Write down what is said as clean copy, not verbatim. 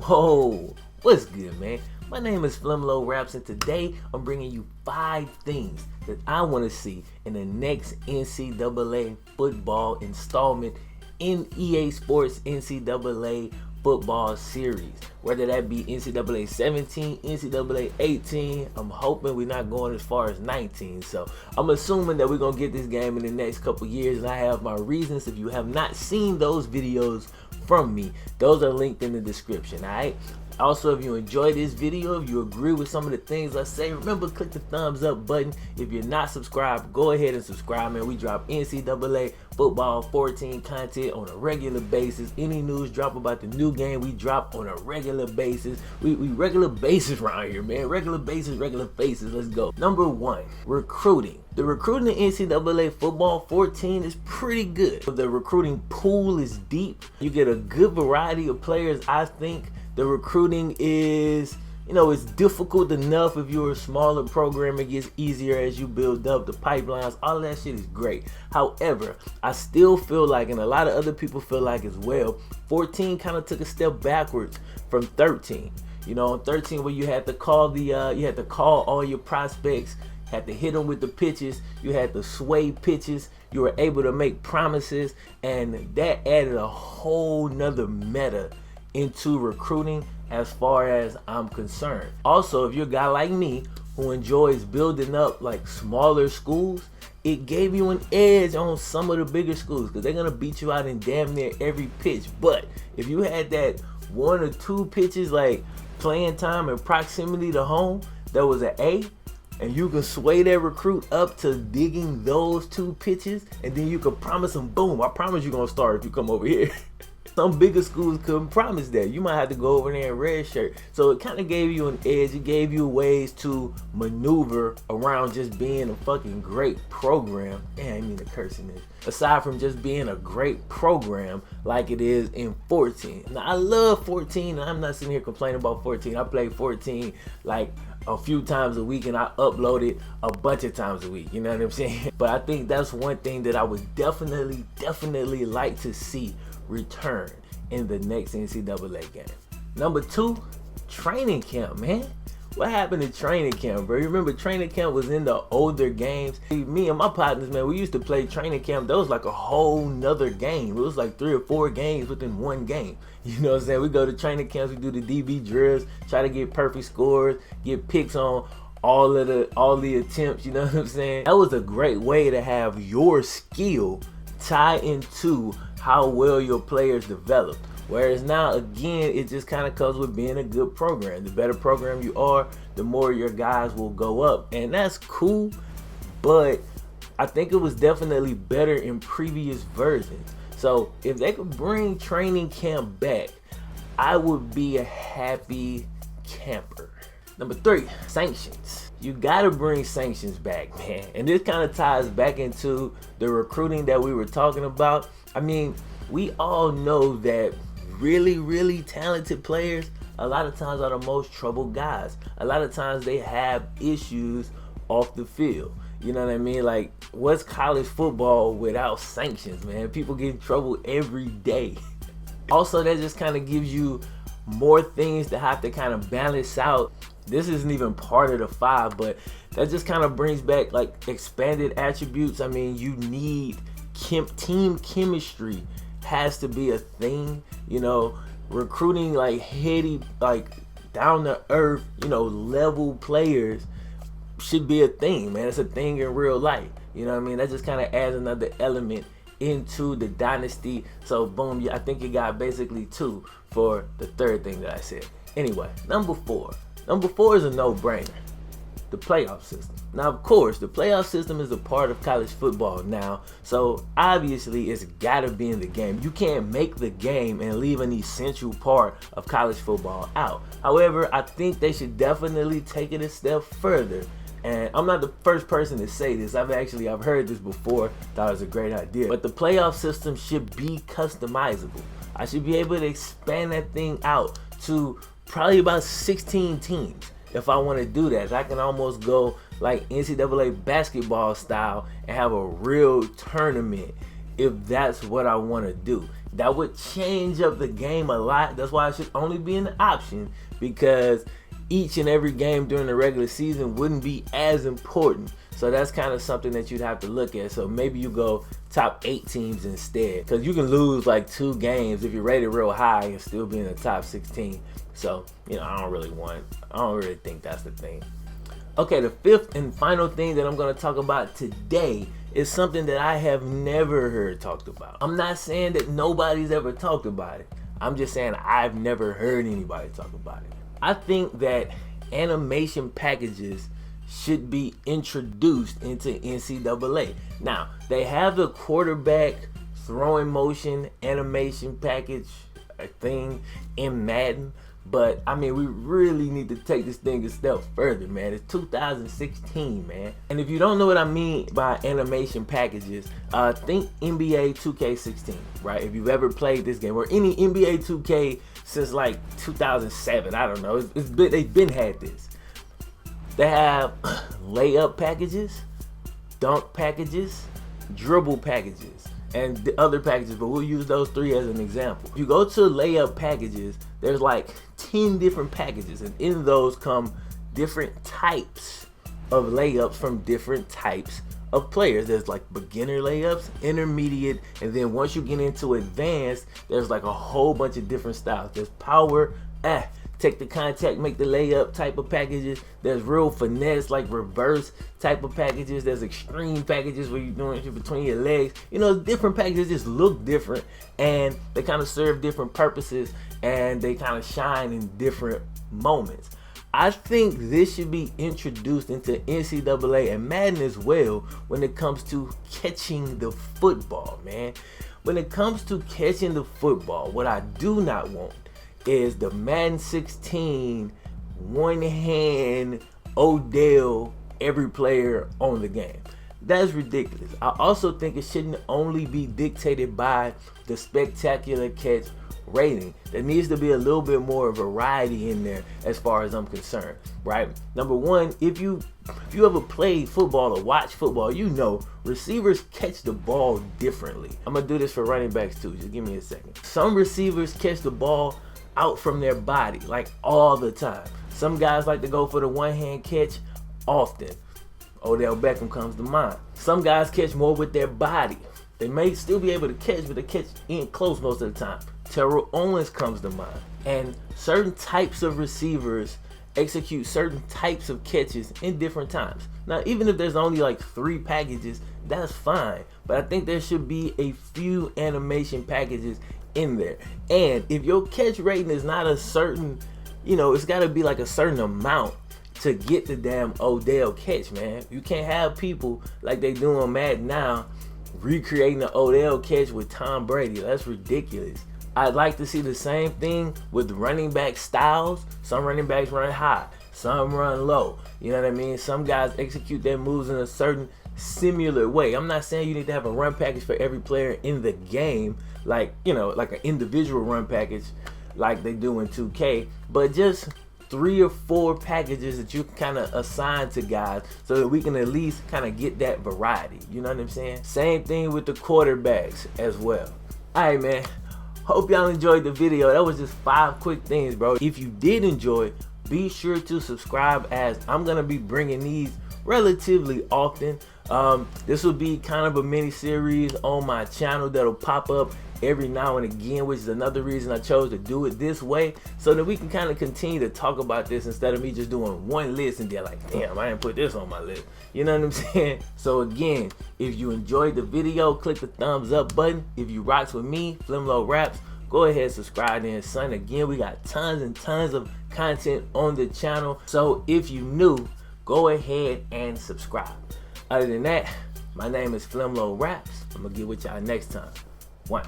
Whoa, what's good, man? My name is FlemLo Raps, and today I'm bringing you 5 things that I want to see in the next NCAA football installment in EA Sports NCAA football series. Whether that be NCAA 17, NCAA 18, I'm hoping we're not going as far as 19. So I'm assuming that we're going to get this game in the next couple years, and I have my reasons. If you have not seen those videos from me, those are linked in the description, alright? Also, if you enjoy this video, if you agree with some of the things I say, remember, click the thumbs up button. If you're not subscribed, go ahead and subscribe, man. We drop NCAA football 14 content on a regular basis. Any news drop about the new game, we drop on a regular basis. We regular basis around here, man. Regular basis, regular faces. Let's go. Number 1, recruiting. The recruiting in NCAA football 14 is pretty good. The recruiting pool is deep. You get a good variety of players, I think. The recruiting is, it's difficult enough. If you're a smaller program, it gets easier as you build up the pipelines. All of that shit is great. However, I still feel like, and a lot of other people feel like as well, 14 kind of took a step backwards from 13. In 13, where you had to call all your prospects, had to hit them with the pitches, you had to sway pitches, you were able to make promises, and that added a whole nother meta into recruiting as far as I'm concerned. Also, if you're a guy like me who enjoys building up like smaller schools, it gave you an edge on some of the bigger schools because they're gonna beat you out in damn near every pitch. But if you had that 1 or 2 pitches, like playing time and proximity to home, that was an A, and you can sway that recruit up to digging those 2 pitches, and then you can promise them, boom, I promise you're gonna start if you come over here. Some bigger schools couldn't promise that. You might have to go over there in red shirt. So it kind of gave you an edge. It gave you ways to maneuver around just being a fucking great program. Damn, I mean the cursing this. Aside from just being a great program like it is in 14. Now, I love 14. I'm not sitting here complaining about 14. I play 14 like a few times a week, and I upload it a bunch of times a week. You know what I'm saying? But I think that's one thing that I would definitely like to see return in the next NCAA game. Number 2, training camp, man. What happened to training camp, bro? You remember training camp was in the older games? Me and my partners, man, we used to play training camp. That was like a whole nother game. It was like 3 or 4 games within one game. You know what I'm saying? We go to training camps, we do the DB drills, try to get perfect scores, get picks on all the attempts, you know what I'm saying? That was a great way to have your skill tie into how well your players develop. Whereas now, again, it just kind of comes with being a good program. The better program you are, the more your guys will go up. And that's cool, but I think it was definitely better in previous versions. So if they could bring training camp back, I would be a happy camper. Number 3, sanctions. You gotta bring sanctions back, man. And this kind of ties back into the recruiting that we were talking about. I mean, we all know that really talented players a lot of times are the most troubled guys. A lot of times they have issues off the field. You know what I mean? Like, what's college football without sanctions, man? People get in trouble every day. Also, that just kind of gives you more things to have to kind of balance out. This isn't even part of the 5, but that just kind of brings back like expanded attributes. I mean, you need team chemistry has to be a thing. Recruiting like heady, like down to earth, level players should be a thing, man. It's a thing in real life. You know what I mean? That just kind of adds another element into the dynasty. So boom, yeah, I think you got basically 2 for the 3rd thing that I said. Anyway, number 4. Number 4 is a no-brainer. The playoff system. Now, of course, the playoff system is a part of college football now, so obviously it's gotta be in the game. You can't make the game and leave an essential part of college football out. However, I think they should definitely take it a step further. And I'm not the first person to say this. I've heard this before, thought it was a great idea. But the playoff system should be customizable. I should be able to expand that thing out to probably about 16 teams. If I want to do that, I can almost go like NCAA basketball style and have a real tournament if that's what I want to do. That would change up the game a lot. That's why it should only be an option, because each and every game during the regular season wouldn't be as important. So that's kind of something that you'd have to look at. So maybe you go top 8 teams instead, because you can lose like 2 games if you're rated real high and still be in the top 16. So, you know, I don't really think that's the thing. Okay, the 5th and final thing that I'm going to talk about today is something that I have never heard talked about. I'm not saying that nobody's ever talked about it. I'm just saying I've never heard anybody talk about it. I think that animation packages should be introduced into NCAA. Now, they have the quarterback throwing motion animation package thing in Madden, but I mean, we really need to take this thing a step further, man. It's 2016, man. And if you don't know what I mean by animation packages, think NBA 2K16, right? If you've ever played this game, or any NBA 2K since like 2007, I don't know. They've been had this. They have layup packages, dunk packages, dribble packages, and the other packages, but we'll use those 3 as an example. If you go to layup packages, there's like 10 different packages, and in those come different types of layups from different types of players. There's like beginner layups, intermediate, and then once you get into advanced, there's like a whole bunch of different styles. There's power, take the contact, make the layup type of packages. There's real finesse, like reverse type of packages. There's extreme packages where you're doing it between your legs. You know, different packages just look different, and they kind of serve different purposes, and they kind of shine in different moments. I think this should be introduced into NCAA and Madden as well when it comes to catching the football, man. When it comes to catching the football, what I do not want is the Madden 16 one-hand Odell every player on the game. That's ridiculous. I also think it shouldn't only be dictated by the spectacular catch rating. There needs to be a little bit more variety in there as far as I'm concerned, right? Number one, if you ever played football or watch football, you know receivers catch the ball differently. I'm gonna do this for running backs too. Just give me a second. Some receivers catch the ball out from their body, like all the time. Some guys like to go for the one-hand catch often. Odell Beckham comes to mind. Some guys catch more with their body. They may still be able to catch, but they catch in close most of the time. Terrell Owens comes to mind. And certain types of receivers execute certain types of catches in different times. Now, even if there's only like 3 packages, that's fine. But I think there should be a few animation packages in there. And if your catch rating is not a certain, you know, it's got to be like a certain amount to get the damn Odell catch, man. You can't have people like they do on Madden now recreating the Odell catch with Tom Brady. That's ridiculous. I'd like to see the same thing with running back styles. Some running backs run high, some run low. You know what I mean? Some guys execute their moves in a certain similar way. I'm not saying you need to have a run package for every player in the game, like, you know, like an individual run package like they do in 2K, but just 3 or 4 packages that you can kind of assign to guys so that we can at least kind of get that variety. You know what I'm saying? Same thing with the quarterbacks as well. All right, man. Hope y'all enjoyed the video. That was just 5 quick things, bro. If you did enjoy, be sure to subscribe, as I'm going to be bringing these relatively often. This will be kind of a mini series on my channel that'll pop up every now and again, which is another reason I chose to do it this way, so that we can kind of continue to talk about this instead of me just doing one list and then like, damn, I didn't put this on my list. You know what I'm saying? So again, if you enjoyed the video, click the thumbs up button. If you rocks with me, FlemLo Raps, go ahead, subscribe then, son. Again, we got tons and tons of content on the channel, so if you new, go ahead and subscribe. Other than that, my name is FlemLo Raps. I'm gonna get with y'all next time. 1.